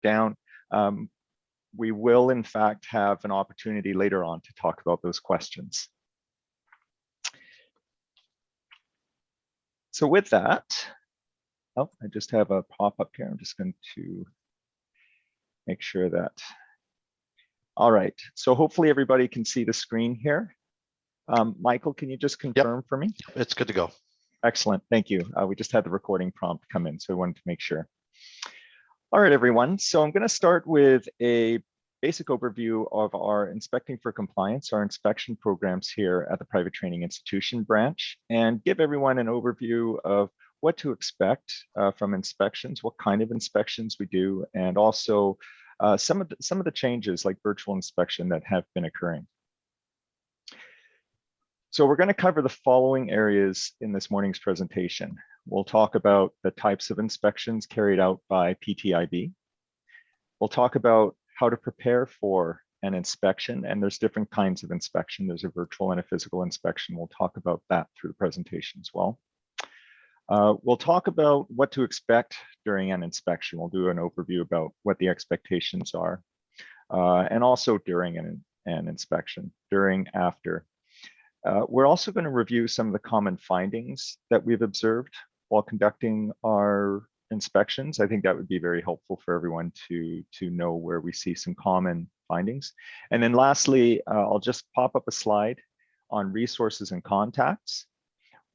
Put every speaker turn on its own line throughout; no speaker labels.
down. We will, in fact, have an opportunity later on to talk about those questions. So with that, oh, I just have a pop-up here. I'm just going to make sure that. All right, so hopefully everybody can see the screen here. Michael, can you just confirm for me?
It's good to go.
Excellent, thank you. We just had the recording prompt come in, so I wanted to make sure. All right, everyone, so I'm going to start with a basic overview of our Inspecting for Compliance, our inspection programs here at the Private Training Institution branch, and give everyone an overview of what to expect from inspections, what kind of inspections we do, and also some of the changes like virtual inspection that have been occurring. So we're going to cover the following areas in this morning's presentation. We'll talk about the types of inspections carried out by PTIB. We'll talk about how to prepare for an inspection, and there's different kinds of inspection. There's a virtual and a physical inspection. We'll talk about that through the presentation as well. We'll talk about what to expect during an inspection. We'll do an overview about what the expectations are, and also during an inspection, during, after. We're also going to review some of the common findings that we've observed while conducting our inspections. I think that would be very helpful for everyone to know where we see some common findings. And then lastly, I'll just pop up a slide on resources and contacts.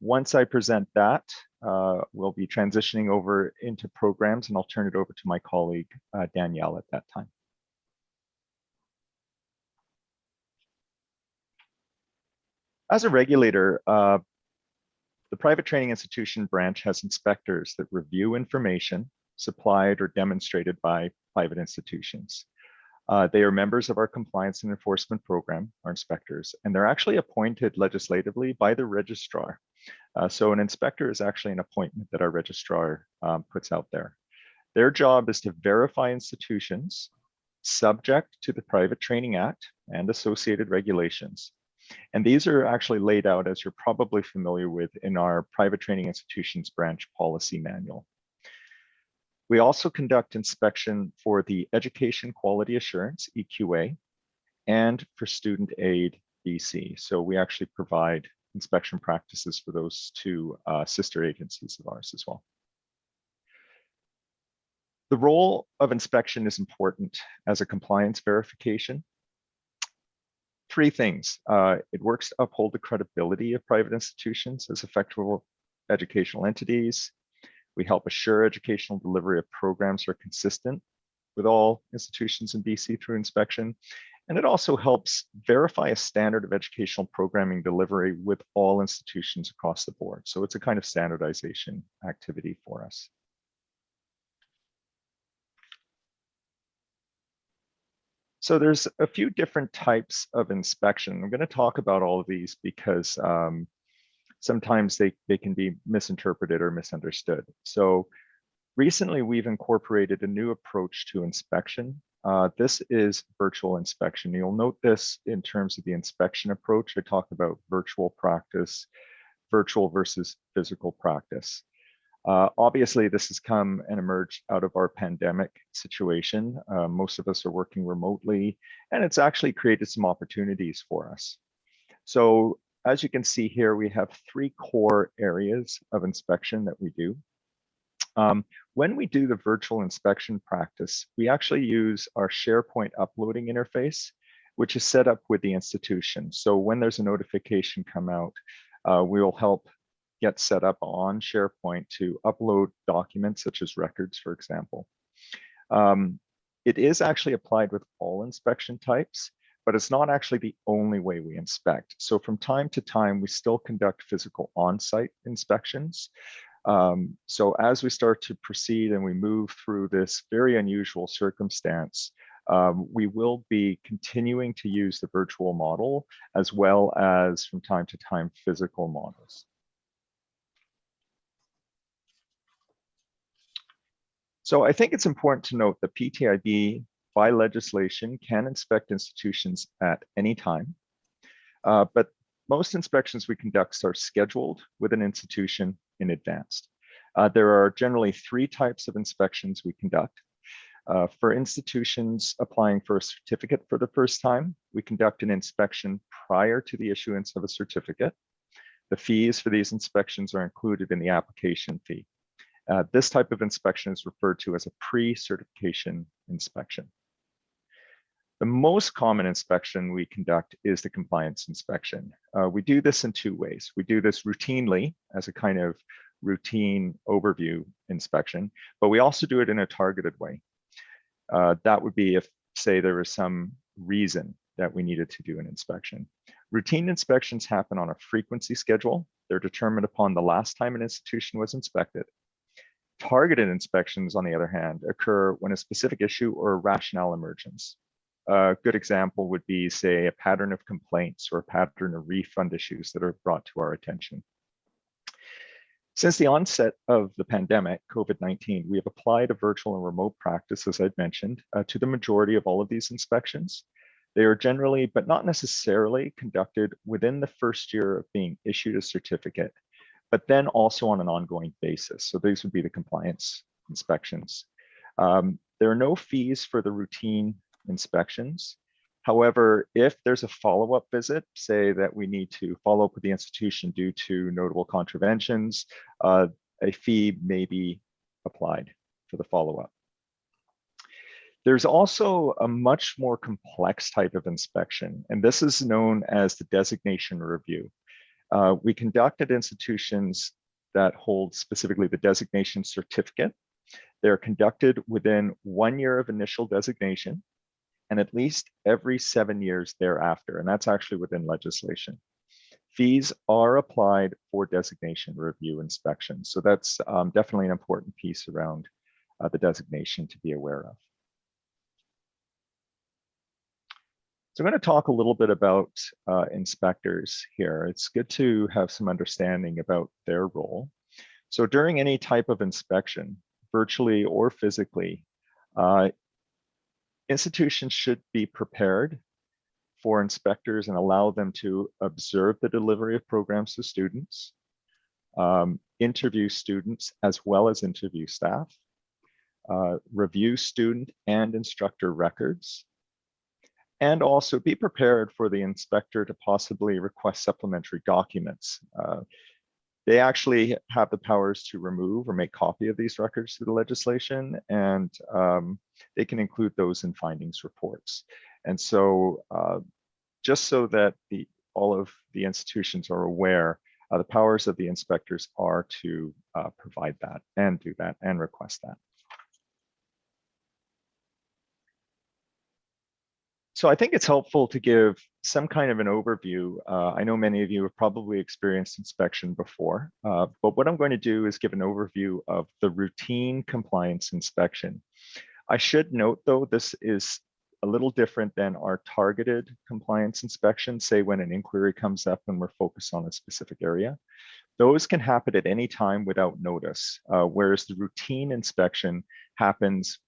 Once I present that, we'll be transitioning over into programs, and I'll turn it over to my colleague, Danielle, at that time. As a regulator, the Private Training Institution branch has inspectors that review information supplied or demonstrated by private institutions. They are members of our compliance and enforcement program, our inspectors, and they're actually appointed legislatively by the registrar. So an inspector is actually an appointment that our registrar puts out there. Their job is to verify institutions subject to the Private Training Act and associated regulations. And these are actually laid out, as you're probably familiar with, in our Private Training Institutions branch policy manual. We also conduct inspection for the Education Quality Assurance, EQA, and for Student Aid, BC. So we actually provide inspection practices for those two sister agencies of ours as well. The role of inspection is important as a compliance verification. Three things. It works to uphold the credibility of private institutions as effective educational entities. We help assure educational delivery of programs are consistent with all institutions in BC through inspection. And it also helps verify a standard of educational programming delivery with all institutions across the board. So it's a kind of standardization activity for us. So there's a few different types of inspection. I'm going to talk about all of these because sometimes they can be misinterpreted or misunderstood. So recently we've incorporated a new approach to inspection. This is virtual inspection. You'll note this in terms of the inspection approach. I talk about virtual practice, virtual versus physical practice. Obviously, this has come and emerged out of our pandemic situation. Most of us are working remotely, and it's actually created some opportunities for us. So as you can see here, we have three core areas of inspection that we do. When we do the virtual inspection practice, we actually use our SharePoint uploading interface, which is set up with the institution. So when there's a notification come out, we will help get set up on SharePoint to upload documents such as records, for example. It is actually applied with all inspection types, but it's not actually the only way we inspect. So from time to time, we still conduct physical on-site inspections. So as we start to proceed and we move through this very unusual circumstance, we will be continuing to use the virtual model as well as from time to time physical models. So I think it's important to note that PTIB by legislation can inspect institutions at any time, but most inspections we conduct are scheduled with an institution in advance. There are generally three types of inspections we conduct. For institutions applying for a certificate for the first time, we conduct an inspection prior to the issuance of a certificate. The fees for these inspections are included in the application fee. This type of inspection is referred to as a pre-certification inspection. The most common inspection we conduct is the compliance inspection. We do this in two ways. We do this routinely as a kind of routine overview inspection, but we also do it in a targeted way. That would be if, say, there was some reason that we needed to do an inspection. Routine inspections happen on a frequency schedule. They're determined upon the last time an institution was inspected. Targeted inspections, on the other hand, occur when a specific issue or a rationale emerges. A good example would be, say, a pattern of complaints or a pattern of refund issues that are brought to our attention. Since the onset of the pandemic, COVID-19, we have applied a virtual and remote practice, as I've mentioned, to the majority of all of these inspections. They are generally, but not necessarily, conducted within the first year of being issued a certificate, but then also on an ongoing basis. So these would be the compliance inspections. There are no fees for the routine inspections. However, if there's a follow-up visit, say that we need to follow up with the institution due to notable contraventions, a fee may be applied for the follow-up. There's also a much more complex type of inspection, and this is known as the designation review. We conduct at institutions that hold specifically the designation certificate. They're conducted within 1 year of initial designation and at least every 7 years thereafter, and that's actually within legislation. Fees are applied for designation review inspections, so that's definitely an important piece around the designation to be aware of. So I'm going to talk a little bit about inspectors here. It's good to have some understanding about their role. So during any type of inspection, virtually or physically, institutions should be prepared for inspectors and allow them to observe the delivery of programs to students, interview students as well as interview staff, review student and instructor records, and also be prepared for the inspector to possibly request supplementary documents. They actually have the powers to remove or make copy of these records through the legislation, and they can include those in findings reports. And so just so that all of the institutions are aware, the powers of the inspectors are to provide that and do that and request that. So I think it's helpful to give some kind of an overview. I know many of you have probably experienced inspection before, but what I'm going to do is give an overview of the routine compliance inspection. I should note, though, this is a little different than our targeted compliance inspection, say when an inquiry comes up and we're focused on a specific area. Those can happen at any time without notice, whereas the routine inspection happens.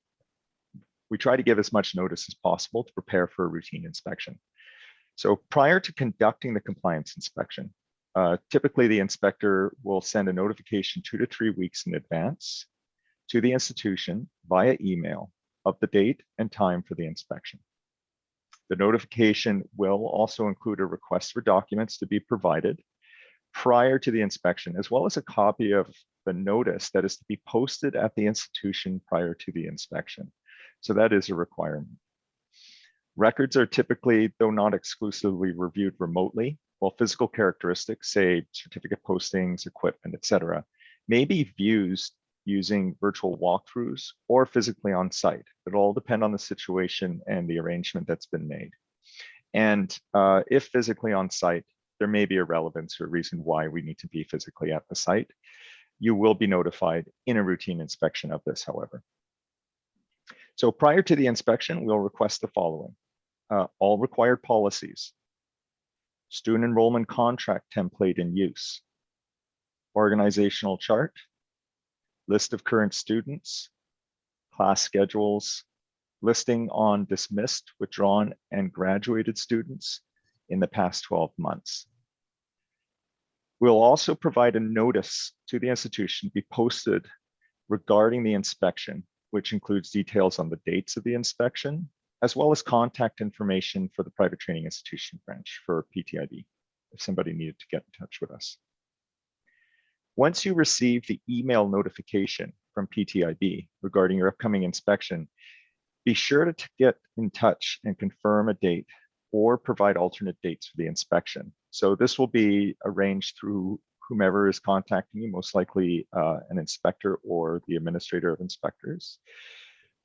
We try to give as much notice as possible to prepare for a routine inspection. So prior to conducting the compliance inspection, typically the inspector will send a notification 2 to 3 weeks in advance to the institution via email of the date and time for the inspection. The notification will also include a request for documents to be provided prior to the inspection, as well as a copy of the notice that is to be posted at the institution prior to the inspection. So that is a requirement. Records are typically, though not exclusively, reviewed remotely, while physical characteristics, say certificate postings, equipment, etc., may be viewed using virtual walkthroughs or physically on site. It all depends on the situation and the arrangement that's been made. And if physically on site, there may be a relevance or a reason why we need to be physically at the site. You will be notified in a routine inspection of this, however. So prior to the inspection, we'll request the following: all required policies, student enrollment contract template in use, organizational chart, list of current students, class schedules, listing on dismissed, withdrawn, and graduated students in the past 12 months. We'll also provide a notice to the institution to be posted regarding the inspection, which includes details on the dates of the inspection, as well as contact information for the private training institution branch for PTIB, if somebody needed to get in touch with us. Once you receive the email notification from PTIB regarding your upcoming inspection, be sure to get in touch and confirm a date or provide alternate dates for the inspection. So this will be arranged through whomever is contacting you, most likely an inspector or the administrator of inspectors.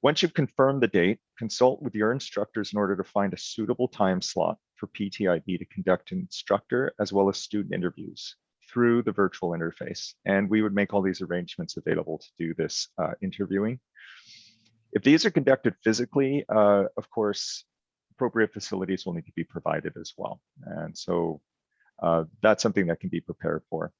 Once you've confirmed the date, consult with your instructors in order to find a suitable time slot for PTIB to conduct instructor as well as student interviews through the virtual interface. And we would make all these arrangements available to do this interviewing. If these are conducted physically, of course, appropriate facilities will need to be provided as well. And so that's something that can be prepared for.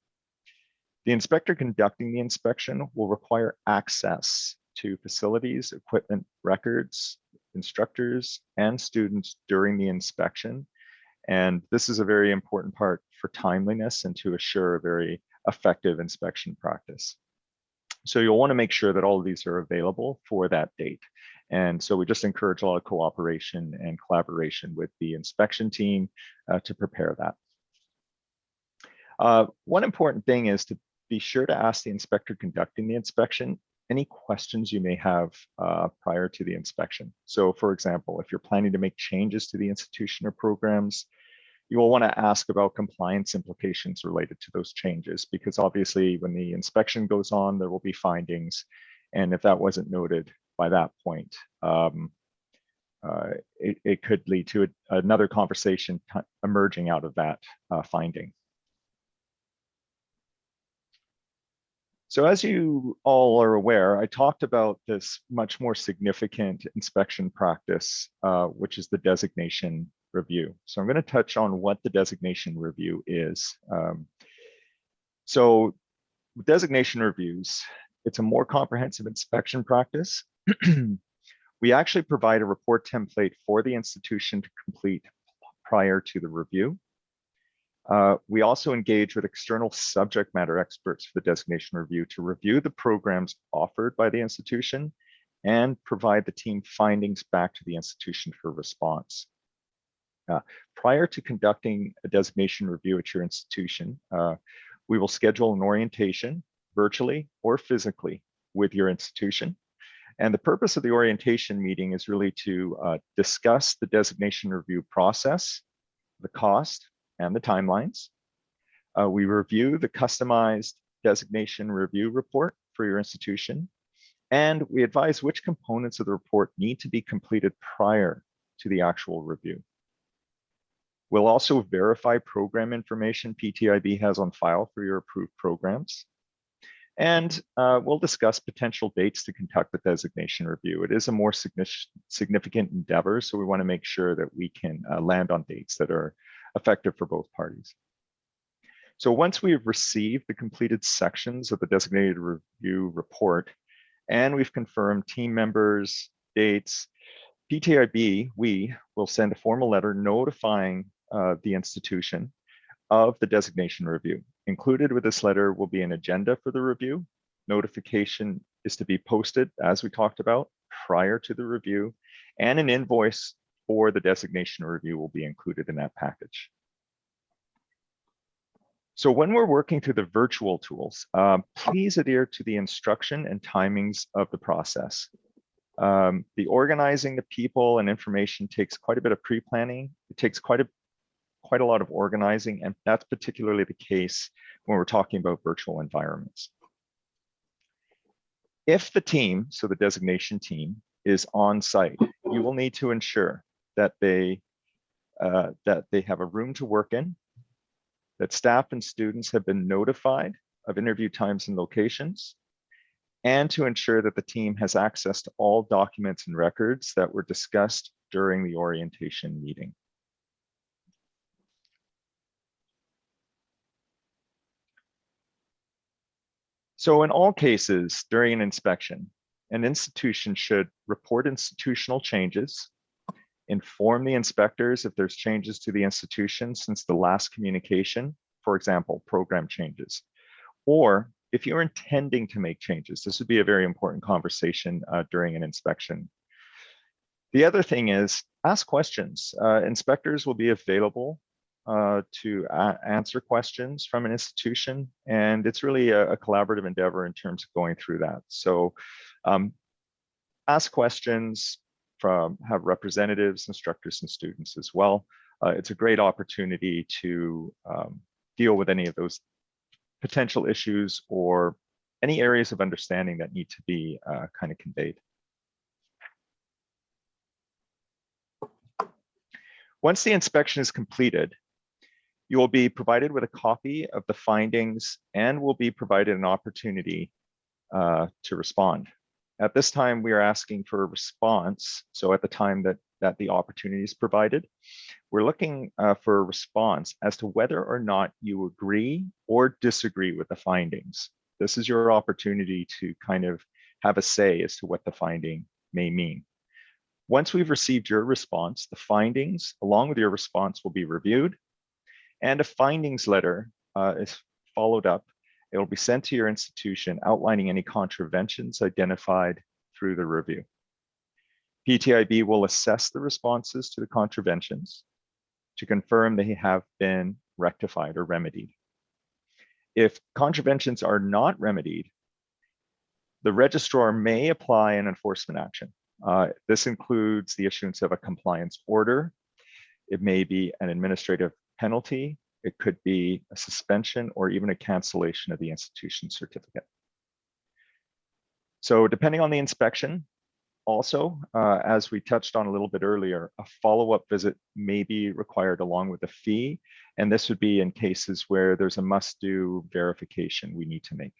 The inspector conducting the inspection will require access to facilities, equipment, records, instructors, and students during the inspection. And this is a very important part for timeliness and to assure a very effective inspection practice. So you'll want to make sure that all of these are available for that date. And so we just encourage a lot of cooperation and collaboration with the inspection team to prepare that. One important thing is to be sure to ask the inspector conducting the inspection any questions you may have prior to the inspection. So for example, if you're planning to make changes to the institution or programs, you will want to ask about compliance implications related to those changes, because obviously when the inspection goes on, there will be findings. And if that wasn't noted by that point, it could lead to another conversation emerging out of that finding. So as you all are aware, I talked about this much more significant inspection practice, which is the designation review. So I'm going to touch on what the designation review is. So designation reviews, it's a more comprehensive inspection practice. We actually provide a report template for the institution to complete prior to the review. We also engage with external subject matter experts for the designation review to review the programs offered by the institution and provide the team findings back to the institution for response. Prior to conducting a designation review at your institution, we will schedule an orientation virtually or physically with your institution. And the purpose of the orientation meeting is really to discuss the designation review process, the cost, and the timelines. We review the customized designation review report for your institution, and we advise which components of the report need to be completed prior to the actual review. We'll also verify program information PTIB has on file for your approved programs. And we'll discuss potential dates to conduct the designation review. It is a more significant endeavor, so we want to make sure that we can land on dates that are effective for both parties. So once we've received the completed sections of the designated review report, and we've confirmed team members, dates, PTIB, we will send a formal letter notifying the institution of the designation review. Included with this letter will be an agenda for the review. Notification is to be posted, as we talked about, prior to the review, and an invoice for the designation review will be included in that package. So when we're working through the virtual tools, please adhere to the instruction and timings of the process. The organizing the people and information takes quite a bit of pre-planning. It takes quite a lot of organizing, and that's particularly the case when we're talking about virtual environments. If the team, so the designation team, is on site, you will need to ensure that they have a room to work in, that staff and students have been notified of interview times and locations, and to ensure that the team has access to all documents and records that were discussed during the orientation meeting. So in all cases, during an inspection, an institution should report institutional changes, inform the inspectors if there's changes to the institution since the last communication, for example, program changes, or if you're intending to make changes, this would be a very important conversation during an inspection. The other thing is ask questions. Inspectors will be available to answer questions from an institution, and it's really a collaborative endeavor in terms of going through that. So ask questions, have representatives, instructors, and students as well. It's a great opportunity to deal with any of those potential issues or any areas of understanding that need to be kind of conveyed. Once the inspection is completed, you will be provided with a copy of the findings and will be provided an opportunity to respond. At this time, we are asking for a response. So at the time that the opportunity is provided, we're looking for a response as to whether or not you agree or disagree with the findings. This is your opportunity to kind of have a say as to what the finding may mean. Once we've received your response, the findings along with your response will be reviewed, and a findings letter is followed up. It will be sent to your institution outlining any contraventions identified through the review. PTIB will assess the responses to the contraventions to confirm they have been rectified or remedied. If contraventions are not remedied, the registrar may apply an enforcement action. This includes the issuance of a compliance order. It may be an administrative penalty. It could be a suspension or even a cancellation of the institution certificate. So depending on the inspection, also, as we touched on a little bit earlier, a follow-up visit may be required along with a fee. And this would be in cases where there's a must-do verification we need to make.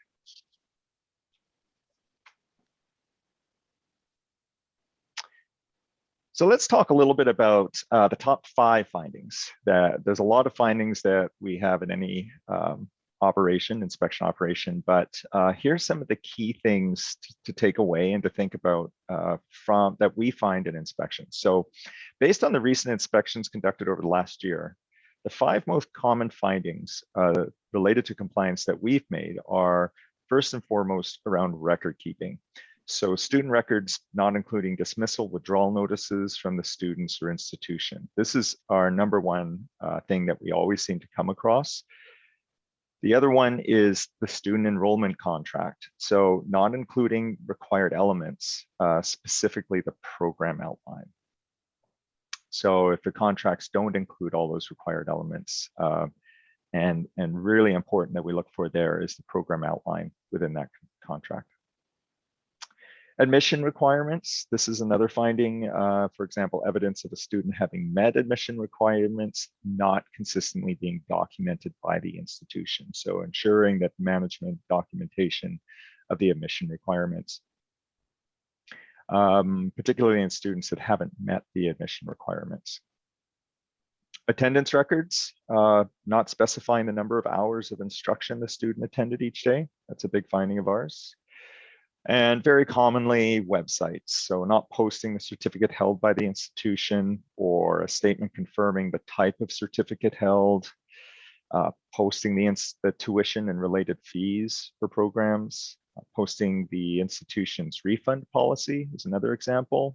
So let's talk a little bit about the top 5 findings. There's a lot of findings that we have in any inspection operation, but here's some of the key things to take away and to think about that we find in inspections. So based on the recent inspections conducted over the last year, the 5 most common findings related to compliance that we've made are first and foremost around record keeping. So student records, not including dismissal, withdrawal notices from the students or institution. This is our number one thing that we always seem to come across. The other one is the student enrollment contract. So not including required elements, specifically the program outline. So if the contracts don't include all those required elements, and really important that we look for there is the program outline within that contract. Admission requirements. This is another finding, for example, evidence of a student having met admission requirements not consistently being documented by the institution. So ensuring that management documentation of the admission requirements, particularly in students that haven't met the admission requirements. Attendance records, not specifying the number of hours of instruction the student attended each day. That's a big finding of ours. And very commonly websites. So not posting the certificate held by the institution or a statement confirming the type of certificate held, posting the tuition and related fees for programs, posting the institution's refund policy is another example.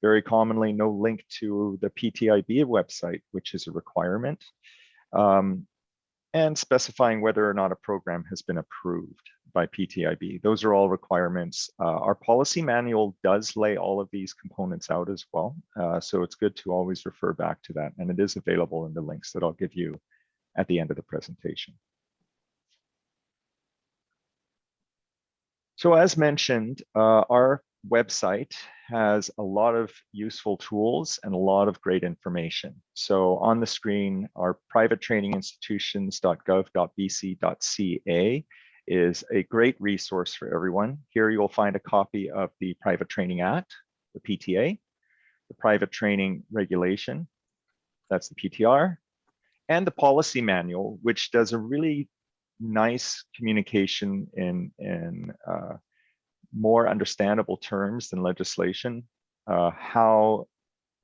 Very commonly, no link to the PTIB website, which is a requirement, and specifying whether or not a program has been approved by PTIB. Those are all requirements. Our policy manual does lay all of these components out as well. So it's good to always refer back to that. And it is available in the links that I'll give you at the end of the presentation. So as mentioned, our website has a lot of useful tools and a lot of great information. So on the screen, our privatetraininginstitutions.gov.bc.ca is a great resource for everyone. Here you will find a copy of the Private Training Act, the PTA, the Private Training Regulation, that's the PTR, and the policy manual, which does a really nice communication in more understandable terms than legislation, how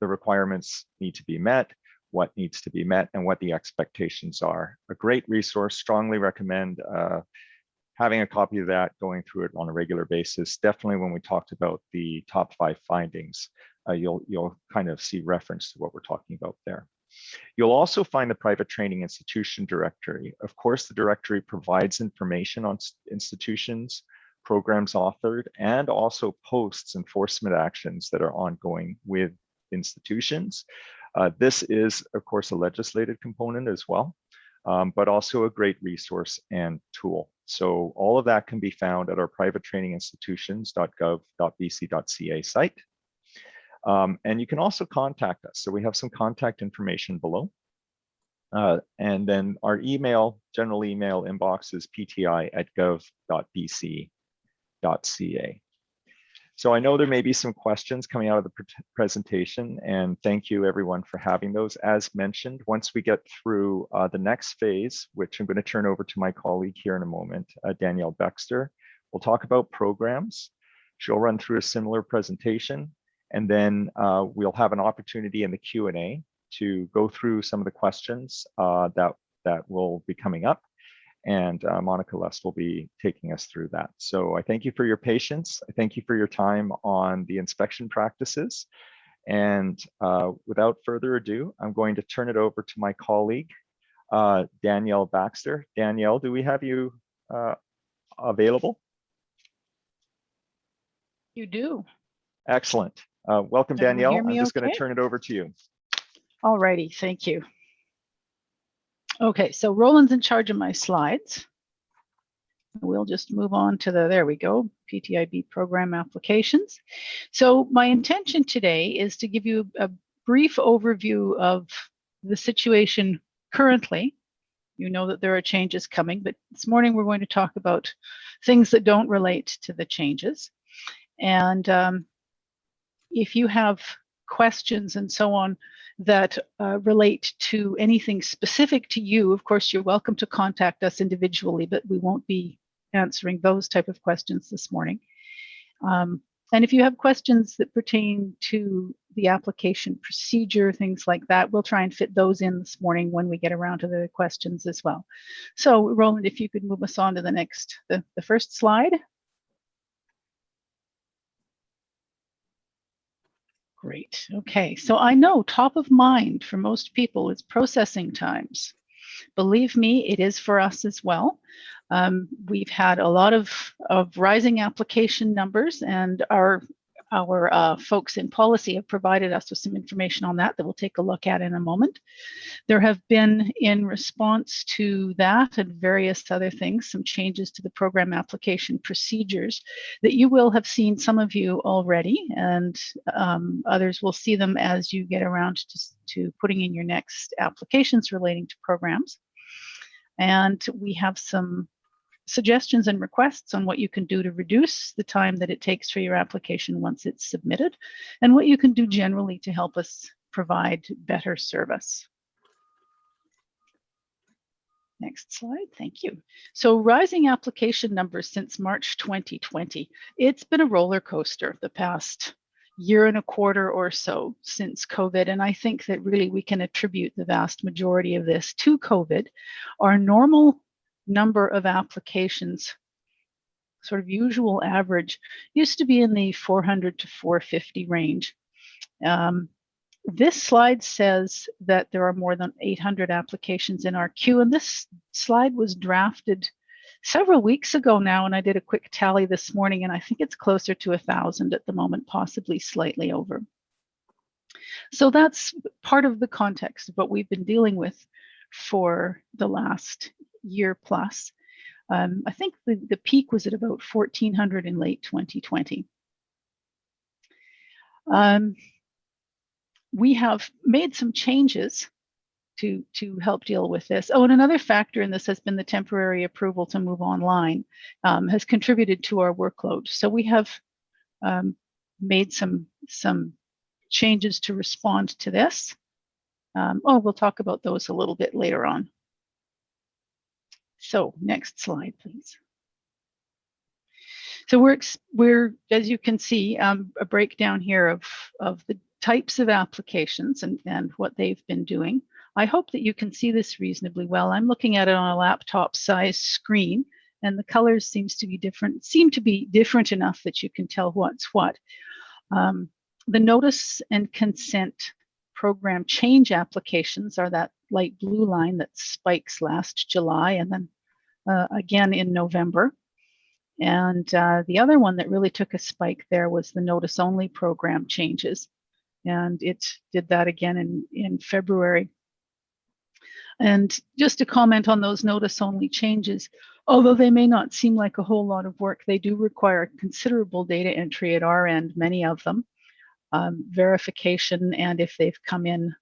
the requirements need to be met, what needs to be met, and what the expectations are. A great resource, strongly recommend having a copy of that, going through it on a regular basis. Definitely when we talked about the top 5 findings, you'll kind of see reference to what we're talking about there. You'll also find the private training institution directory. Of course, the directory provides information on institutions, programs authored, and also posts enforcement actions that are ongoing with institutions. This is, of course, a legislated component as well, but also a great resource and tool. So all of that can be found at our privatetraininginstitutions.gov.bc.ca site. And you can also contact us. So we have some contact information below. And then our general email inbox is pti@gov.bc.ca. So I know there may be some questions coming out of the presentation, and thank you everyone for having those. As mentioned, once we get through the next phase, which I'm going to turn over to my colleague here in a moment, Danielle Baxter, we'll talk about programs. She'll run through a similar presentation, and then we'll have an opportunity in the Q&A to go through some of the questions that will be coming up. And Monica Lest will be taking us through that. So I thank you for your patience. I thank you for your time on the inspection practices. And without further ado, I'm going to turn it over to my colleague, Danielle Baxter. Danielle, do we have you available?
You do.
Excellent. Welcome, Danielle. I'm just going to turn it over to you.
All righty, thank you. Okay, so Roland's in charge of my slides. We'll just move on to there we go, PTIB program applications. So my intention today is to give you a brief overview of the situation currently. You know that there are changes coming, but this morning we're going to talk about things that don't relate to the changes. And if you have questions and so on that relate to anything specific to you, of course, you're welcome to contact us individually, but we won't be answering those type of questions this morning. And if you have questions that pertain to the application procedure, things like that, we'll try and fit those in this morning when we get around to the questions as well. So Roland, if you could move us on to the next, the first slide. Great. Okay, so I know top of mind for most people is processing times. Believe me, it is for us as well. We've had a lot of rising application numbers, and our folks in policy have provided us with some information on that we'll take a look at in a moment. There have been, in response to that and various other things, some changes to the program application procedures that you will have seen, some of you already, and others will see them as you get around to putting in your next applications relating to programs. And we have some suggestions and requests on what you can do to reduce the time that it takes for your application once it's submitted, and what you can do generally to help us provide better service. Next slide, thank you. So rising application numbers since March 2020. It's been a roller coaster the past year and a quarter or so since COVID. And I think that really we can attribute the vast majority of this to COVID. Our normal number of applications, sort of usual average, used to be in the 400 to 450 range. This slide says that there are more than 800 applications in our queue, and this slide was drafted several weeks ago now, and I did a quick tally this morning, and I think it's closer to 1,000 at the moment, possibly slightly over. So that's part of the context of what we've been dealing with for the last year plus. I think the peak was at about 1,400 in late 2020. We have made some changes to help deal with this. Oh, and another factor in this has been the temporary approval to move online has contributed to our workload. So we have made some changes to respond to this. We'll talk about those a little bit later on. So next slide, please. So we're as you can see, a breakdown here of the types of applications and what they've been doing. I hope that you can see this reasonably well. I'm looking at it on a laptop size screen. and the colors seem to be different enough that you can tell what's what. The notice and consent program change applications are that light blue line that spikes last July and then again in November. And the other one that really took a spike there was the notice only program changes. And it did that again in February. And just to comment on those notice only changes, although they may not seem like a whole lot of work, they do require considerable data entry at our end, many of them, verification, and if they've come in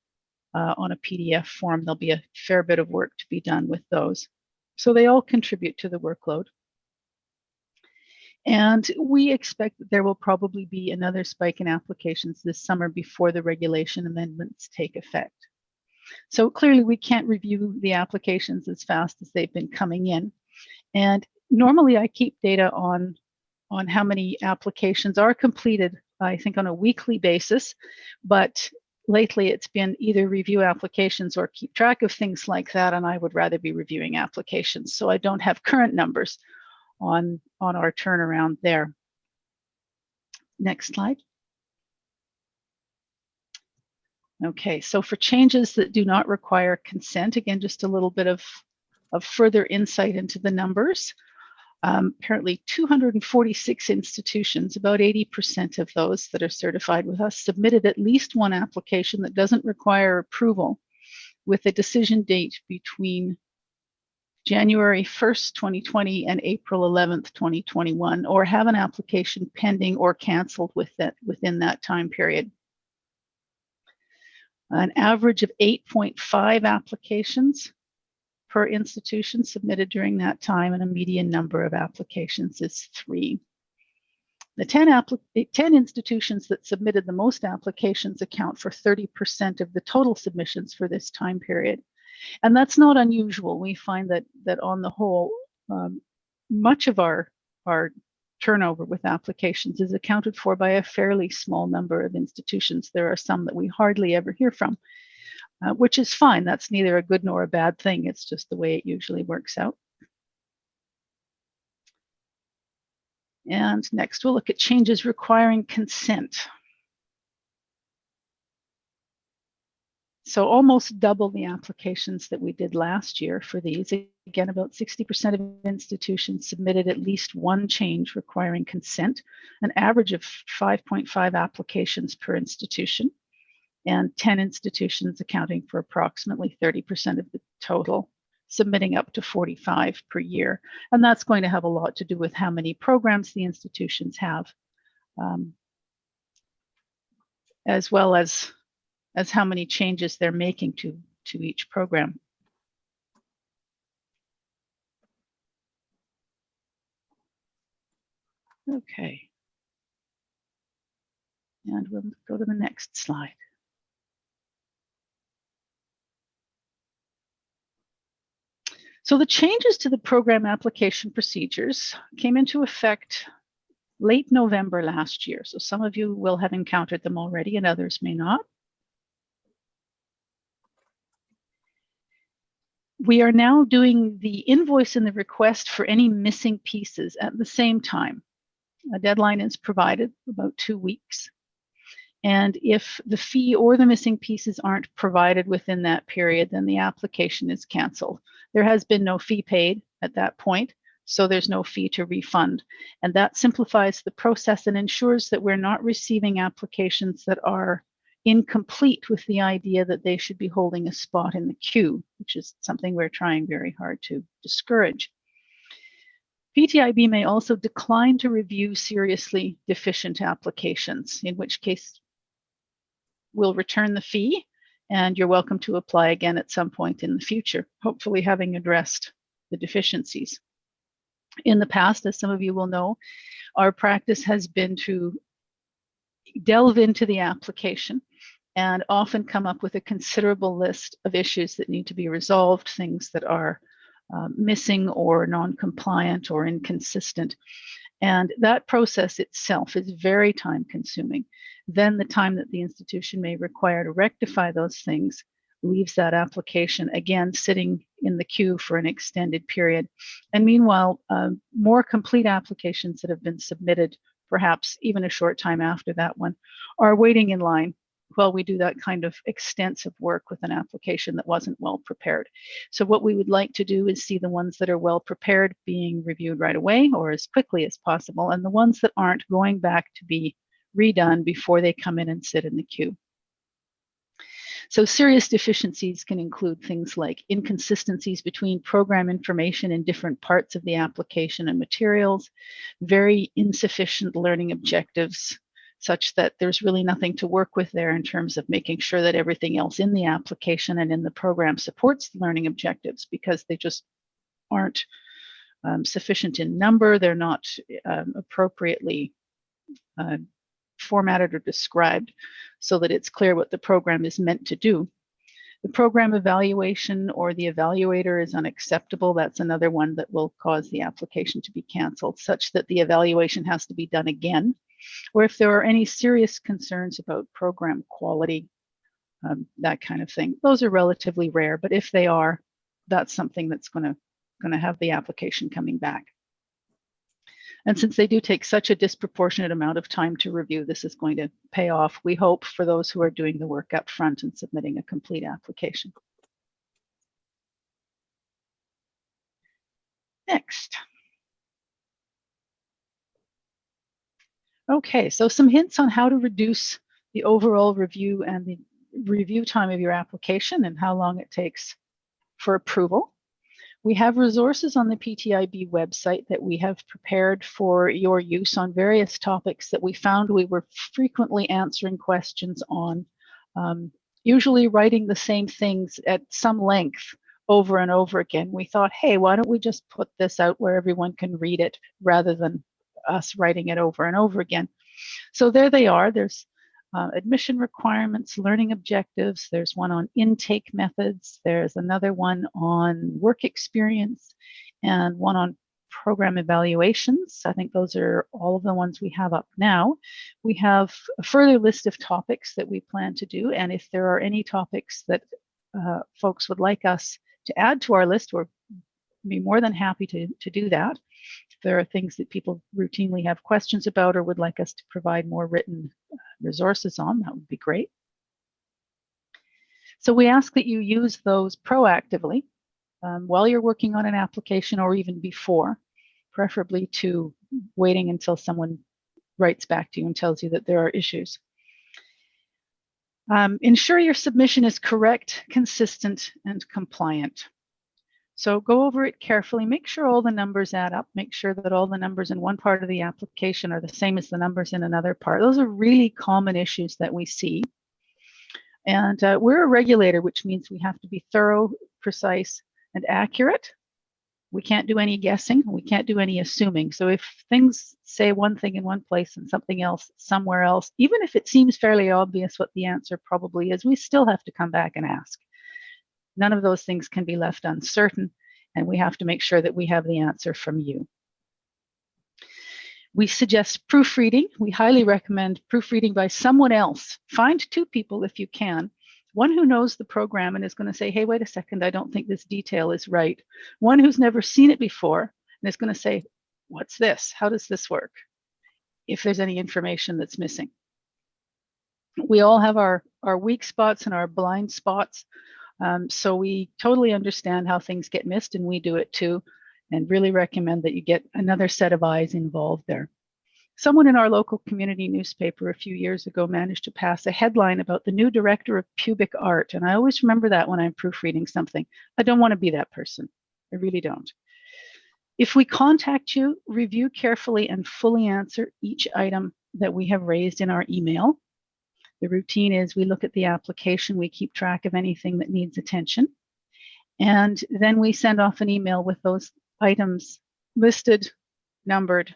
on a PDF form, there'll be a fair bit of work to be done with those. So they all contribute to the workload. And we expect that there will probably be another spike in applications this summer before the regulation amendments take effect. So clearly we can't review the applications as fast as they've been coming in. And normally I keep data on how many applications are completed, I think on a weekly basis, but lately it's been either review applications or keep track of things like that, and I would rather be reviewing applications. So I don't have current numbers on our turnaround there. Next slide. Okay, so for changes that do not require consent, again, just a little bit of further insight into the numbers. Apparently 246 institutions, about 80% of those that are certified with us, submitted at least one application that doesn't require approval with a decision date between January 1st, 2020 and April 11th, 2021, or have an application pending or canceled within that time period. An average of 8.5 applications per institution submitted during that time, and a median number of applications is 3. The 10 institutions that submitted the most applications account for 30% of the total submissions for this time period. And that's not unusual. We find that on the whole, much of our turnover with applications is accounted for by a fairly small number of institutions. There are some that we hardly ever hear from, which is fine. That's neither a good nor a bad thing. It's just the way it usually works out. And next, we'll look at changes requiring consent. So almost double the applications that we did last year for these. Again, about 60% of institutions submitted at least one change requiring consent, an average of 5.5 applications per institution, and 10 institutions accounting for approximately 30% of the total, submitting up to 45 per year. And that's going to have a lot to do with how many programs the institutions have, as well as how many changes they're making to each program. Okay. And we'll go to the next slide. So the changes to the program application procedures came into effect late November last year. So some of you will have encountered them already and others may not. We are now doing the invoice and the request for any missing pieces at the same time. A deadline is provided, about 2 weeks. And if the fee or the missing pieces aren't provided within that period, then the application is canceled. There has been no fee paid at that point, so there's no fee to refund. And that simplifies the process and ensures that we're not receiving applications that are incomplete with the idea that they should be holding a spot in the queue, which is something we're trying very hard to discourage. PTIB may also decline to review seriously deficient applications, in which case we'll return the fee and you're welcome to apply again at some point in the future, hopefully having addressed the deficiencies. In the past, as some of you will know, our practice has been to delve into the application and often come up with a considerable list of issues that need to be resolved, things that are missing or non-compliant or inconsistent. And that process itself is very time consuming. Then the time that the institution may require to rectify those things leaves that application again sitting in the queue for an extended period. And meanwhile, more complete applications that have been submitted, perhaps even a short time after that one, are waiting in line while we do that kind of extensive work with an application that wasn't well prepared. So what we would like to do is see the ones that are well prepared being reviewed right away or as quickly as possible, and the ones that aren't going back to be redone before they come in and sit in the queue. So serious deficiencies can include things like inconsistencies between program information in different parts of the application and materials, very insufficient learning objectives, such that there's really nothing to work with there in terms of making sure that everything else in the application and in the program supports the learning objectives, because they just aren't sufficient in number. They're not appropriately formatted or described so that it's clear what the program is meant to do. The program evaluation or the evaluator is unacceptable. That's another one that will cause the application to be canceled, such that the evaluation has to be done again. Or if there are any serious concerns about program quality, that kind of thing. Those are relatively rare, but if they are, that's something that's going to have the application coming back. And since they do take such a disproportionate amount of time to review, this is going to pay off, we hope, for those who are doing the work up front and submitting a complete application. Next. Okay, so some hints on how to reduce the overall review and the review time of your application and how long it takes for approval. We have resources on the PTIB website that we have prepared for your use on various topics that we found we were frequently answering questions on, usually writing the same things at some length over and over again. We thought, hey, why don't we just put this out where everyone can read it rather than us writing it over and over again. So there they are. There's admission requirements, learning objectives. There's one on intake methods. There's another one on work experience and one on program evaluations. I think those are all of the ones we have up now. We have a further list of topics that we plan to do. And if there are any topics that folks would like us to add to our list, we'll be more than happy to do that. If there are things that people routinely have questions about or would like us to provide more written resources on, that would be great. So we ask that you use those proactively while you're working on an application or even before, preferably to waiting until someone writes back to you and tells you that there are issues. Ensure your submission is correct, consistent, and compliant. So go over it carefully, make sure all the numbers add up, make sure that all the numbers in one part of the application are the same as the numbers in another part. Those are really common issues that we see. And we're a regulator, which means we have to be thorough, precise, and accurate. We can't do any guessing, we can't do any assuming. So if things say one thing in one place and something else somewhere else, even if it seems fairly obvious what the answer probably is, we still have to come back and ask. None of those things can be left uncertain, and we have to make sure that we have the answer from you. We suggest proofreading. We highly recommend proofreading by someone else. Find two people if you can. One who knows the program and is going to say, hey, wait a second, I don't think this detail is right. One who's never seen it before and is going to say, what's this? How does this work? If there's any information that's missing. We all have our weak spots and our blind spots. So we totally understand how things get missed, and we do it too, and really recommend that you get another set of eyes involved there. Someone in our local community newspaper a few years ago managed to pass a headline about the new director of pubic art, and I always remember that when I'm proofreading something. I don't want to be that person. I really don't. If we contact you, review carefully and fully answer each item that we have raised in our email. The routine is we look at the application, we keep track of anything that needs attention, and then we send off an email with those items listed, numbered,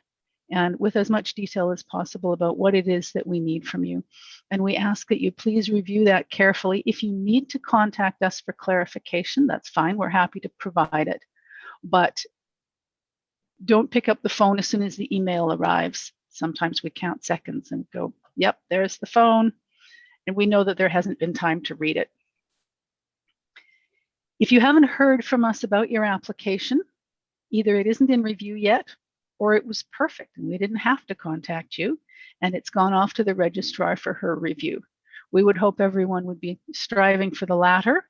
and with as much detail as possible about what it is that we need from you. And we ask that you please review that carefully. If you need to contact us for clarification, that's fine. We're happy to provide it. But don't pick up the phone as soon as the email arrives. Sometimes we count seconds and go, yep, there's the phone. And we know that there hasn't been time to read it. If you haven't heard from us about your application, either it isn't in review yet, or it was perfect and we didn't have to contact you, and it's gone off to the registrar for her review. We would hope everyone would be striving for the latter,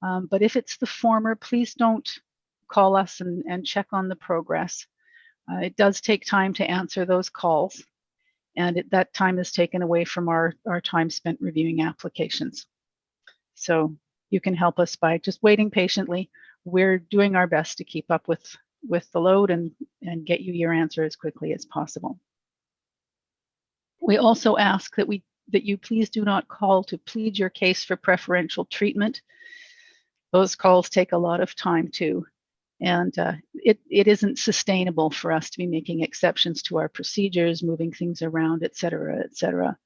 but if it's the former, please don't call us and check on the progress. It does take time to answer those calls, and that time is taken away from our time spent reviewing applications. So you can help us by just waiting patiently. We're doing our best to keep up with the load and get you your answer as quickly as possible. We also ask that you please do not call to plead your case for preferential treatment. Those calls take a lot of time too, and it isn't sustainable for us to be making exceptions to our procedures, moving things around, et cetera, et cetera.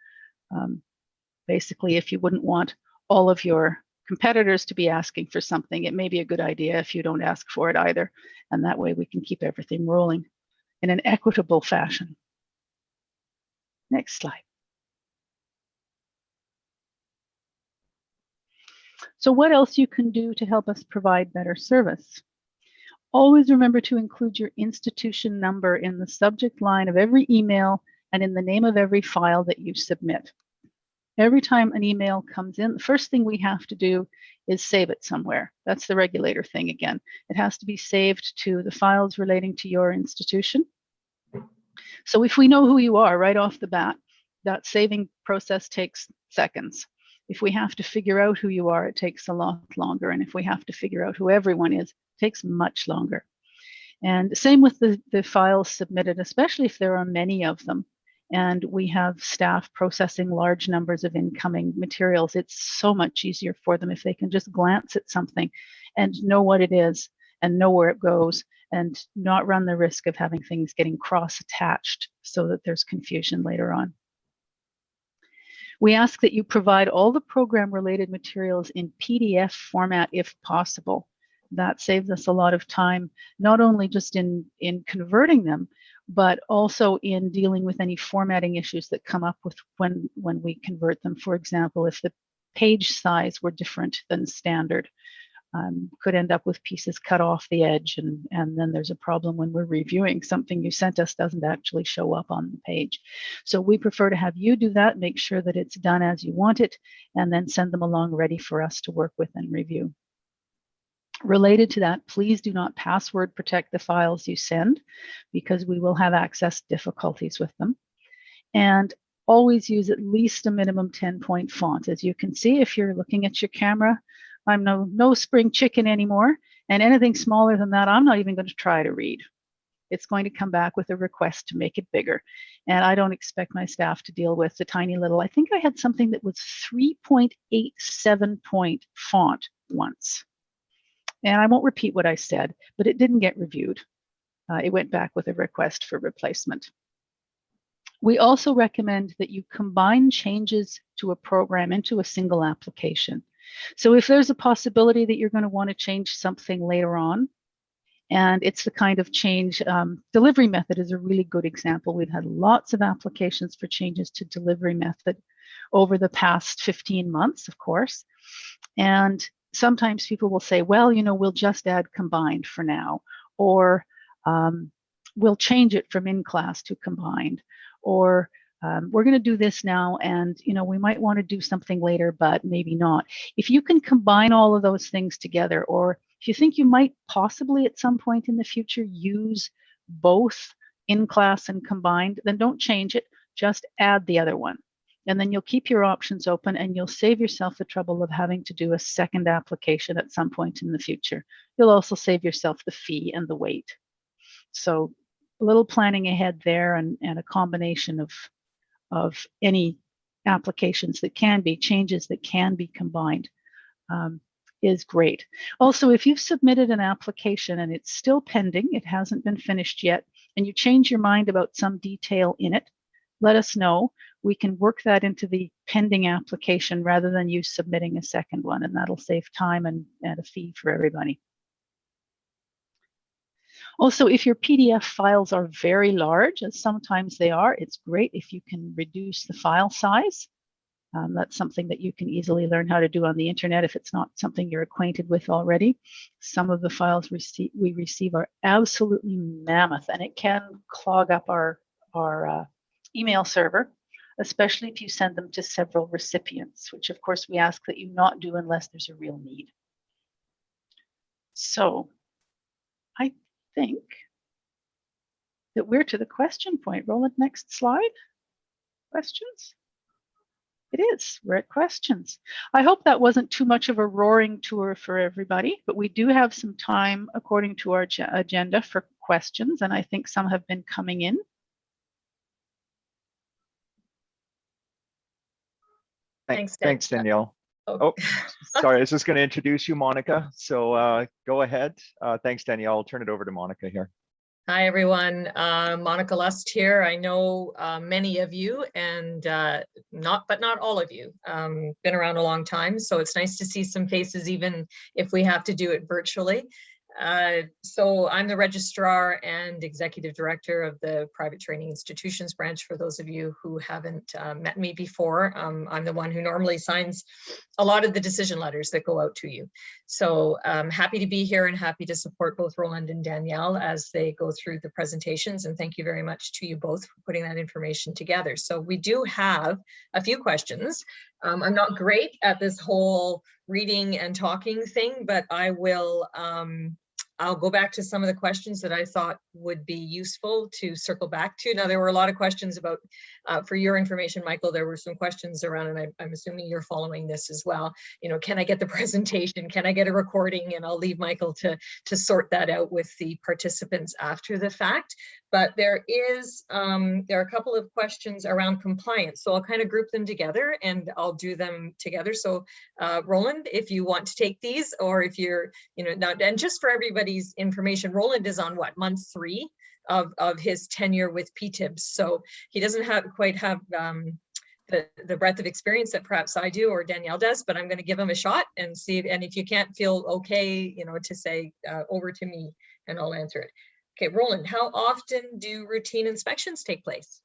Basically, if you wouldn't want all of your competitors to be asking for something, it may be a good idea if you don't ask for it either, and that way we can keep everything rolling in an equitable fashion. Next slide. So what else you can do to help us provide better service? Always remember to include your institution number in the subject line of every email and in the name of every file that you submit. Every time an email comes in, the first thing we have to do is save it somewhere. That's the regulator thing again. It has to be saved to the files relating to your institution. So if we know who you are right off the bat, that saving process takes seconds. If we have to figure out who you are, it takes a lot longer. And if we have to figure out who everyone is, it takes much longer. And same with the files submitted, especially if there are many of them. And we have staff processing large numbers of incoming materials. It's so much easier for them if they can just glance at something and know what it is and know where it goes and not run the risk of having things getting cross-attached so that there's confusion later on. We ask that you provide all the program-related materials in PDF format if possible. That saves us a lot of time, not only just in converting them, but also in dealing with any formatting issues that come up with when we convert them. For example, if the page size were different than standard, could end up with pieces cut off the edge, and then there's a problem when we're reviewing. Something you sent us doesn't actually show up on the page. So we prefer to have you do that, make sure that it's done as you want it, and then send them along ready for us to work with and review. Related to that, please do not password protect the files you send, because we will have access difficulties with them. And always use at least a minimum 10-point font. As you can see, if you're looking at your camera, I'm no spring chicken anymore, and anything smaller than that, I'm not even going to try to read. It's going to come back with a request to make it bigger. And I don't expect my staff to deal with the tiny little, I think I had something that was 3.87 point font once. And I won't repeat what I said, but it didn't get reviewed. It went back with a request for replacement. We also recommend that you combine changes to a program into a single application. So if there's a possibility that you're going to want to change something later on, and it's the kind of change, delivery method is a really good example. We've had lots of applications for changes to delivery method over the past 15 months, of course. And sometimes people will say, well, you know, we'll just add combined for now, or we'll change it from in class to combined, or we're going to do this now, and you know, we might want to do something later, but maybe not. If you can combine all of those things together, or if you think you might possibly at some point in the future use both in class and combined, then don't change it, just add the other one. And then you'll keep your options open, and you'll save yourself the trouble of having to do a second application at some point in the future. You'll also save yourself the fee and the wait. So a little planning ahead there, and a combination of any applications that can be, changes that can be combined, is great. Also, if you've submitted an application and it's still pending, it hasn't been finished yet, and you change your mind about some detail in it, let us know. We can work that into the pending application rather than you submitting a second one, and that'll save time and a fee for everybody. Also, if your PDF files are very large, as sometimes they are, it's great if you can reduce the file size. That's something that you can easily learn how to do on the internet if it's not something you're acquainted with already. Some of the files we receive are absolutely mammoth, and it can clog up our email server, especially if you send them to several recipients, which of course we ask that you not do unless there's a real need. So I think that we're to the question point. Roland, next slide. Questions? It is. We're at questions. I hope that wasn't too much of a roaring tour for everybody, but we do have some time according to our agenda for questions, and I think some have been coming in.
Thanks, Danielle. Oh, sorry, I was just going to introduce you, Monica. So go ahead. Thanks, Danielle. I'll turn it over to Monica here.
Hi, everyone. Monica Lust here. I know many of you, and not all of you. Been around a long time, so it's nice to see some faces, even if we have to do it virtually. So I'm the registrar and executive director of the private training institutions branch. For those of you who haven't met me before, I'm the one who normally signs a lot of the decision letters that go out to you. So I'm happy to be here and happy to support both Roland and Danielle as they go through the presentations. And thank you very much to you both for putting that information together. So we do have a few questions. I'm not great at this whole reading and talking thing, but I will, I'll go back to some of the questions that I thought would be useful to circle back to. Now, there were a lot of questions about, for your information, Michael, there were some questions around, and I'm assuming you're following this as well. You know, can I get the presentation? Can I get a recording? And I'll leave Michael to sort that out with the participants after the fact. But there are a couple of questions around compliance. So I'll kind of group them together and I'll do them together. So Roland, if you want to take these, or if you're, you know, not, and just for everybody's information, Roland is on what, month 3 of his tenure with PTIB. So he doesn't quite have the breadth of experience that perhaps I do or Danielle does, but I'm going to give him a shot and see. And if you can't feel okay, you know, to say over to me and I'll answer it. Okay, Roland, how often do routine inspections take place?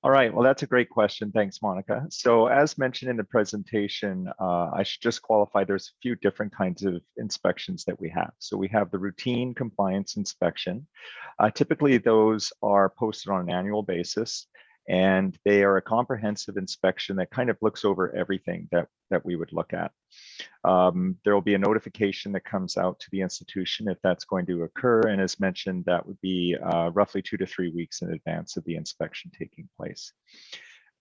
All right, well, that's a great question. Thanks, Monica. So as mentioned in the presentation, I should just qualify there's a few different kinds of inspections that we have. So we have the routine compliance inspection. Typically, those are posted on an annual basis, and they are a comprehensive inspection that kind of looks over everything that we would look at. There will be a notification that comes out to the institution if that's going to occur. And as mentioned, that would be roughly 2 to 3 weeks in advance of the inspection taking place.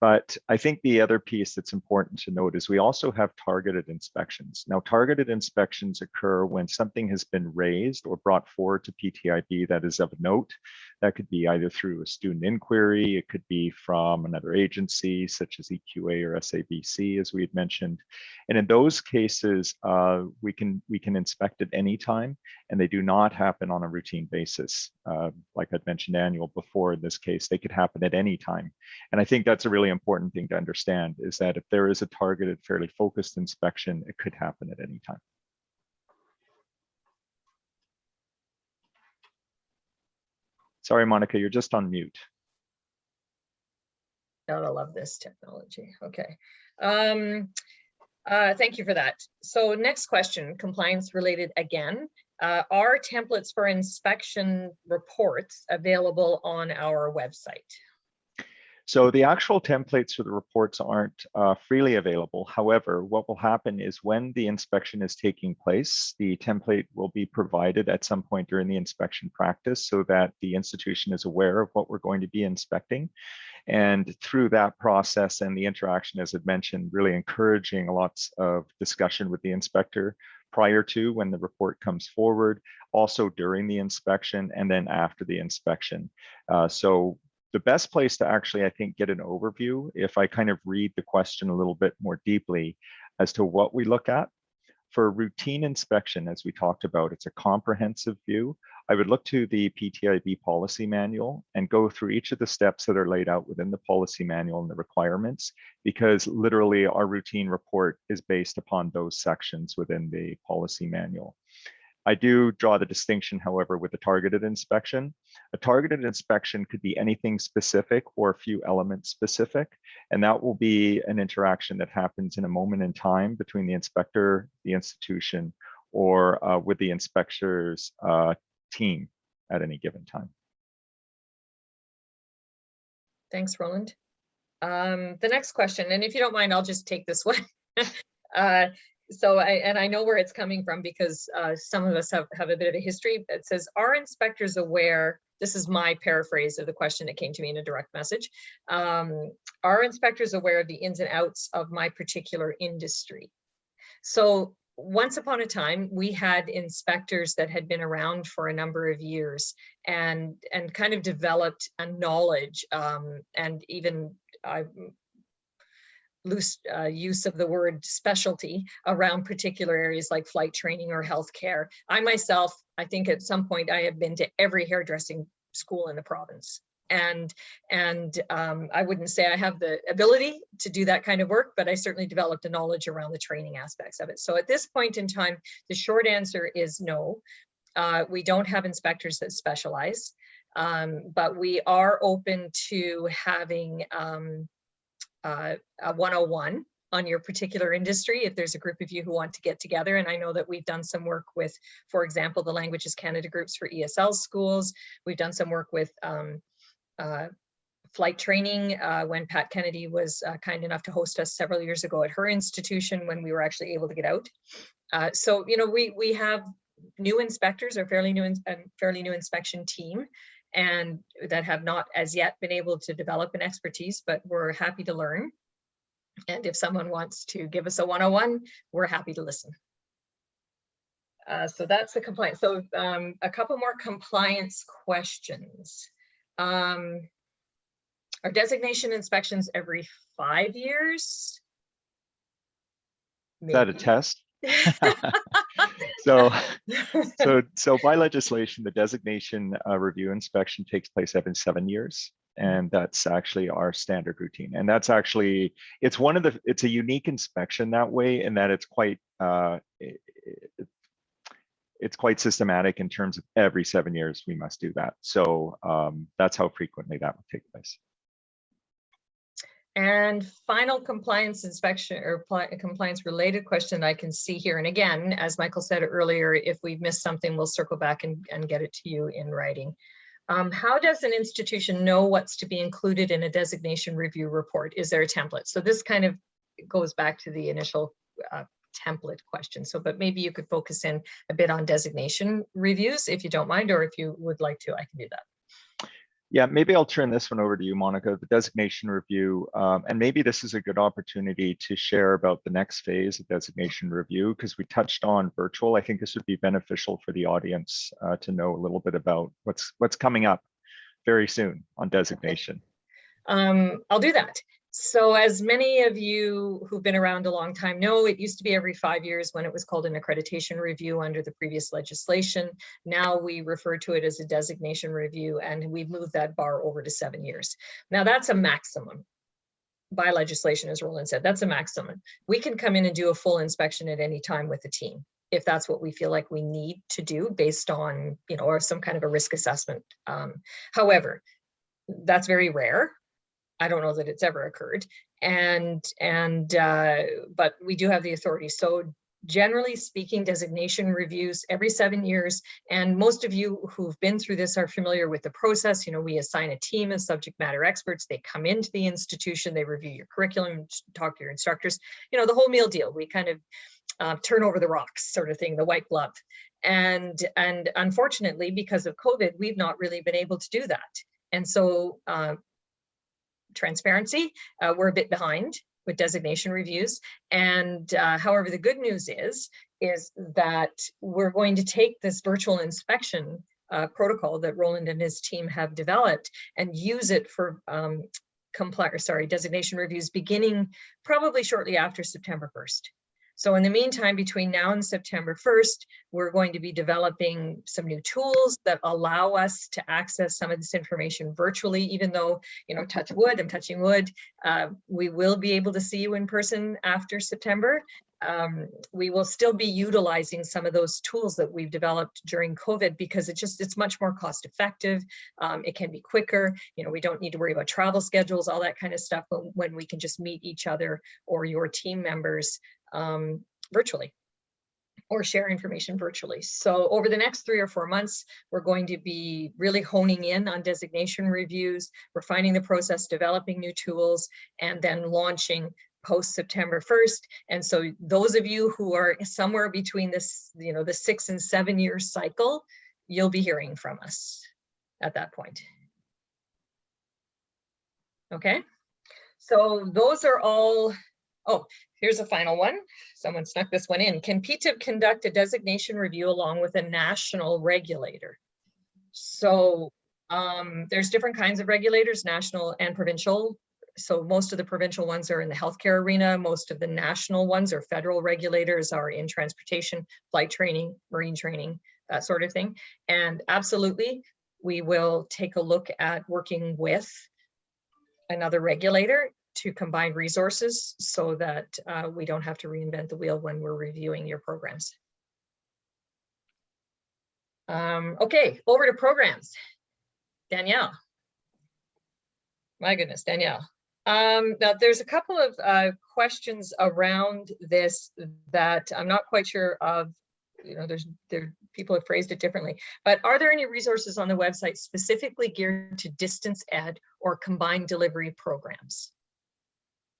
But I think the other piece that's important to note is we also have targeted inspections. Now, targeted inspections occur when something has been raised or brought forward to PTIB that is of note. That could be either through a student inquiry, it could be from another agency such as EQA or SABC, as we had mentioned. And in those cases, we can inspect at any time, and they do not happen on a routine basis. Like I'd mentioned annual before, in this case, they could happen at any time. And I think that's a really important thing to understand, is that if there is a targeted, fairly focused inspection, it could happen at any time. Sorry, Monica, you're just on mute.
God, I love this technology. Okay. Thank you for that. So next question, compliance related again. Are templates for inspection reports available on our website?
So the actual templates for the reports aren't freely available. However, what will happen is when the inspection is taking place, the template will be provided at some point during the inspection practice so that the institution is aware of what we're going to be inspecting. And through that process and the interaction, as I've mentioned, really encouraging lots of discussion with the inspector prior to when the report comes forward, also during the inspection, and then after the inspection. So the best place to actually, I think, get an overview, if I kind of read the question a little bit more deeply as to what we look at. For routine inspection, as we talked about, it's a comprehensive view. I would look to the PTIB policy manual and go through each of the steps that are laid out within the policy manual and the requirements, because literally our routine report is based upon those sections within the policy manual. I do draw the distinction, however, with a targeted inspection. A targeted inspection could be anything specific or a few elements specific, and that will be an interaction that happens in a moment in time between the inspector, the institution, or with the inspector's team at any given time.
Thanks, Roland. The next question, and if you don't mind, I'll just take this one. So I know where it's coming from because some of us have a bit of a history. It says, are inspectors aware, this is my paraphrase of the question that came to me in a direct message. Are inspectors aware of the ins and outs of my particular industry? So once upon a time, we had inspectors that had been around for a number of years and kind of developed a knowledge and even loose use of the word specialty around particular areas like flight training or healthcare. I myself, I think at some point I have been to every hairdressing school in the province. And I wouldn't say I have the ability to do that kind of work, but I certainly developed a knowledge around the training aspects of it. So at this point in time, the short answer is no. We don't have inspectors that specialize, but we are open to having a 101 on your particular industry if there's a group of you who want to get together. And I know that we've done some work with, for example, the Languages Canada groups for ESL schools. We've done some work with flight training when Pat Kennedy was kind enough to host us several years ago at her institution when we were actually able to get out. So, you know, we have new inspectors or fairly new inspection team, and that have not as yet been able to develop an expertise, but we're happy to learn. And if someone wants to give us a 101, we're happy to listen. So that's the compliance. So a couple more compliance questions. Are designation inspections every 5 years?
Maybe. Is that a test? So by legislation, the designation review inspection takes place every 7 years, and that's actually our standard routine. And that's actually, it's a unique inspection that way, in that it's quite systematic in terms of every 7 years we must do that. So that's how frequently that would take place.
And final compliance inspection or compliance related question I can see here. And again, as Michael said earlier, if we've missed something, we'll circle back and get it to you in writing. How does an institution know what's to be included in a designation review report? Is there a template? So this kind of goes back to the initial template question. So, but maybe you could focus in a bit on designation reviews if you don't mind, or if you would like to, I can do that.
Yeah, maybe I'll turn this one over to you, Monica, the designation review. And maybe this is a good opportunity to share about the next phase of designation review, because we touched on virtual. I think this would be beneficial for the audience to know a little bit about what's coming up very soon on designation.
I'll do that. So as many of you who've been around a long time know, it used to be every 5 years when it was called an accreditation review under the previous legislation. Now we refer to it as a designation review, and we've moved that bar over to 7 years. Now that's a maximum by legislation, as Roland said, that's a maximum. We can come in and do a full inspection at any time with the team if that's what we feel like we need to do based on, you know, or some kind of a risk assessment. However, that's very rare. I don't know that it's ever occurred, but we do have the authority. So generally speaking, designation reviews every 7 years, and most of you who've been through this are familiar with the process. You know, we assign a team of subject matter experts. They come into the institution, they review your curriculum, talk to your instructors, you know, the whole meal deal. We kind of turn over the rocks sort of thing, the white glove. And unfortunately, because of COVID, we've not really been able to do that. And so transparency, we're a bit behind with designation reviews. And however, the good news is that we're going to take this virtual inspection protocol that Roland and his team have developed and use it for designation reviews beginning probably shortly after September 1st. So in the meantime, between now and September 1st, we're going to be developing some new tools that allow us to access some of this information virtually, even though, you know, touch wood, I'm touching wood, we will be able to see you in person after September. We will still be utilizing some of those tools that we've developed during COVID because it's much more cost effective. It can be quicker. You know, we don't need to worry about travel schedules, all that kind of stuff, when we can just meet each other or your team members virtually or share information virtually. So over the next 3 or 4 months, we're going to be really honing in on designation reviews, refining the process, developing new tools, and then launching post September 1st. And so those of you who are somewhere between this, you know, the 6 and 7 year cycle, you'll be hearing from us at that point. Okay, so those are all. Oh, here's a final one. Someone snuck this one in. Can PTIB conduct a designation review along with a national regulator? So there's different kinds of regulators, national and provincial. So most of the provincial ones are in the healthcare arena. Most of the national ones or federal regulators are in transportation, flight training, marine training, that sort of thing. And absolutely, we will take a look at working with another regulator to combine resources so that we don't have to reinvent the wheel when we're reviewing your programs. Okay, over to programs. Danielle. My goodness, Danielle. Now there's a couple of questions around this that I'm not quite sure of. You know, people have phrased it differently, but are there any resources on the website specifically geared to distance ed or combined delivery programs?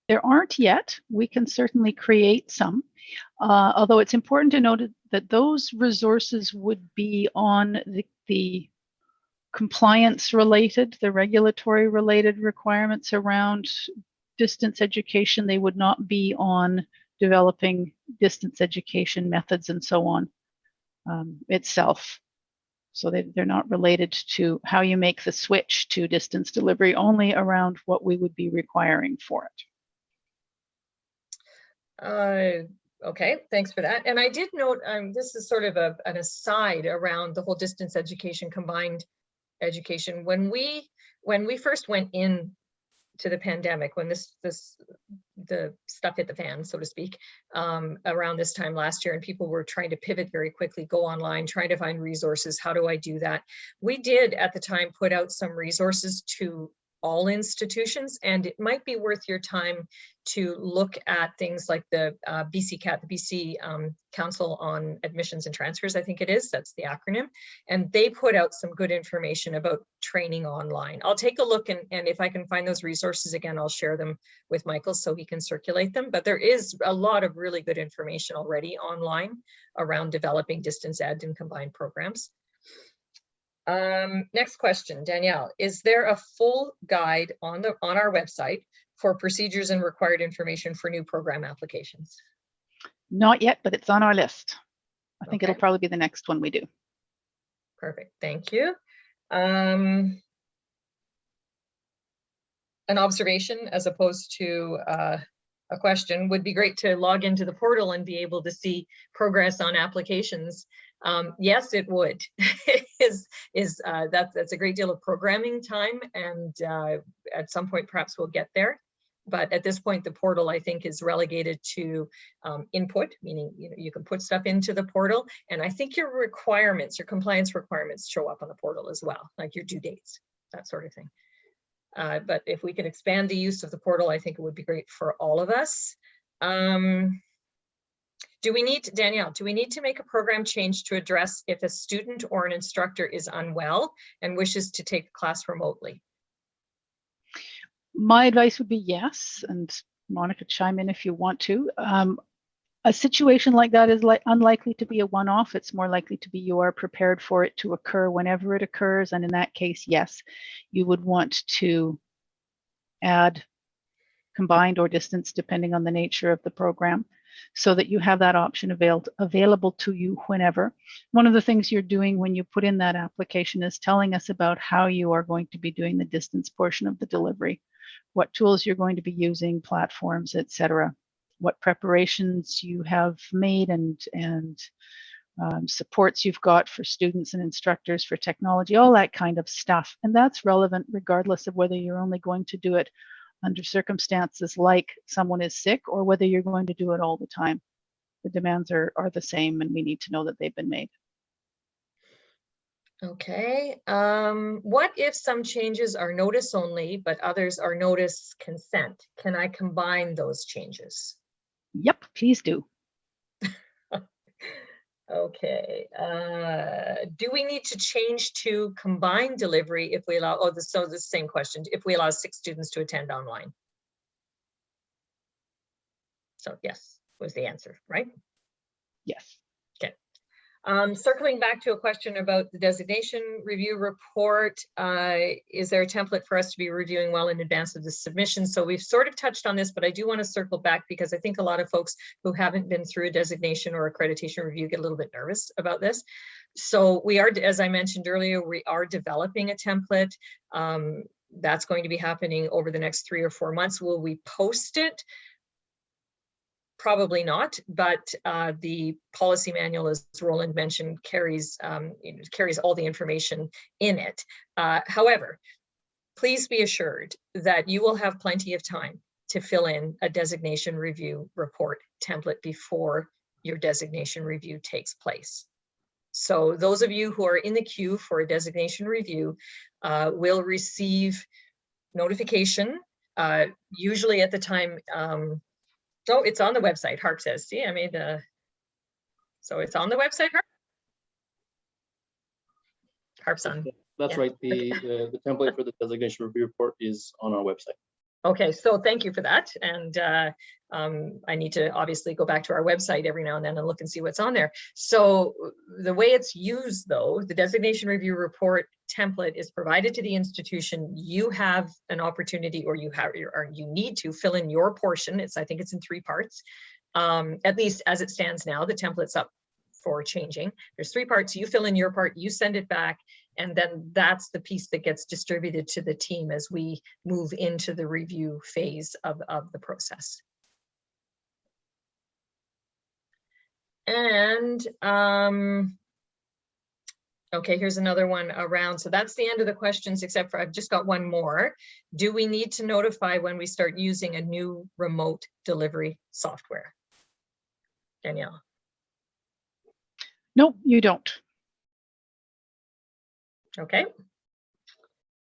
There aren't yet. We can certainly create some, although it's important to note that those resources would be on the compliance related, the regulatory related requirements around distance education. They would not be on developing distance education methods and so on itself. So they're not related to how you make the switch to distance delivery, only around what we would be requiring for it.
Okay, thanks for that. And I did note, this is sort of an aside around the whole distance education, combined education. When we first went in to the pandemic, when the stuff hit the fan, so to speak, around this time last year, and people were trying to pivot very quickly, go online, trying to find resources. How do I do that? We did at the time put out some resources to all institutions, and it might be worth your time to look at things like the BCCAT, the BC Council on Admissions and Transfers, I think it is, that's the acronym, and they put out some good information about training online. I'll take a look, and if I can find those resources again, I'll share them with Michael so he can circulate them, but there is a lot of really good information already online around developing distance ed and combined programs. Next question, Danielle. Is there a full guide on our website for procedures and required information for new program applications?
Not yet, but it's on our list. I think
Okay.
it'll probably be the next one we do.
Perfect, thank you. An observation as opposed to a question, would be great to log into the portal and be able to see progress on applications. Yes, it would. That's a great deal of programming time, and at some point perhaps we'll get there. But at this point, the portal, I think, is relegated to input, meaning you can put stuff into the portal, and I think your requirements, your compliance requirements, show up on the portal as well, like your due dates, that sort of thing. But if we can expand the use of the portal, I think it would be great for all of us. Danielle, do we need to make a program change to address if a student or an instructor is unwell and wishes to take the class remotely?
My advice would be yes, and Monica, chime in if you want to. A situation like that is unlikely to be a one-off. It's more likely to be you are prepared for it to occur whenever it occurs. And in that case, yes, you would want to add combined or distance, depending on the nature of the program, so that you have that option available to you whenever. One of the things you're doing when you put in that application is telling us about how you are going to be doing the distance portion of the delivery, what tools you're going to be using, platforms, etc. what preparations you have made and supports you've got for students and instructors for technology, all that kind of stuff. And that's relevant regardless of whether you're only going to do it under circumstances like someone is sick or whether you're going to do it all the time. The demands are the same, and we need to know that they've been made.
Okay. What if some changes are notice only, but others are notice consent? Can I combine those changes?
Yep, please do.
Okay. Do we need to change to combined delivery if we allow, so the same question, if we allow 6 students to attend online? So yes, was the answer, right?
Yes.
Okay. Circling back to a question about the designation review report, is there a template for us to be reviewing well in advance of the submission? So we've sort of touched on this, but I do want to circle back because I think a lot of folks who haven't been through a designation or accreditation review get a little bit nervous about this. So we are, as I mentioned earlier, we are developing a template. That's going to be happening over the next 3 or 4 months. Will we post it? Probably not, but the policy manual, as Roland mentioned, carries all the information in it. However, please be assured that you will have plenty of time to fill in a designation review report template before your designation review takes place. So those of you who are in the queue for a designation review will receive notification, usually at the time. Oh, it's on the website, Harp says. See, I made so it's on the website, Harp? Harp's on.
That's
Yeah.
right. The template for the designation review report is on our website.
Okay, so thank you for that. And I need to obviously go back to our website every now and then and look and see what's on there. So the way it's used, though, the designation review report template is provided to the institution. You have an opportunity, or you need to fill in your portion. I think it's in 3 parts, at least as it stands now. The template's up for changing. There's 3 parts. You fill in your part, you send it back, and then that's the piece that gets distributed to the team as we move into the review phase of the process. And okay, here's another one around. So that's the end of the questions, except for I've just got one more. Do we need to notify when we start using a new remote delivery software? Danielle.
No, you don't.
Okay.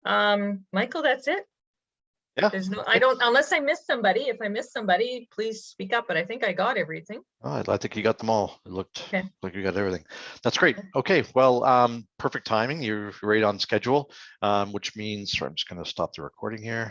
Michael, that's it.
Yeah.
There's no, I don't, unless I missed somebody. If I missed somebody, please speak up, but I think I got everything.
Oh, I think you got them all. It looked
Okay.
like you got everything. That's great. Okay, well, perfect timing. You're right on schedule, which means, sorry, I'm just going to stop the recording here.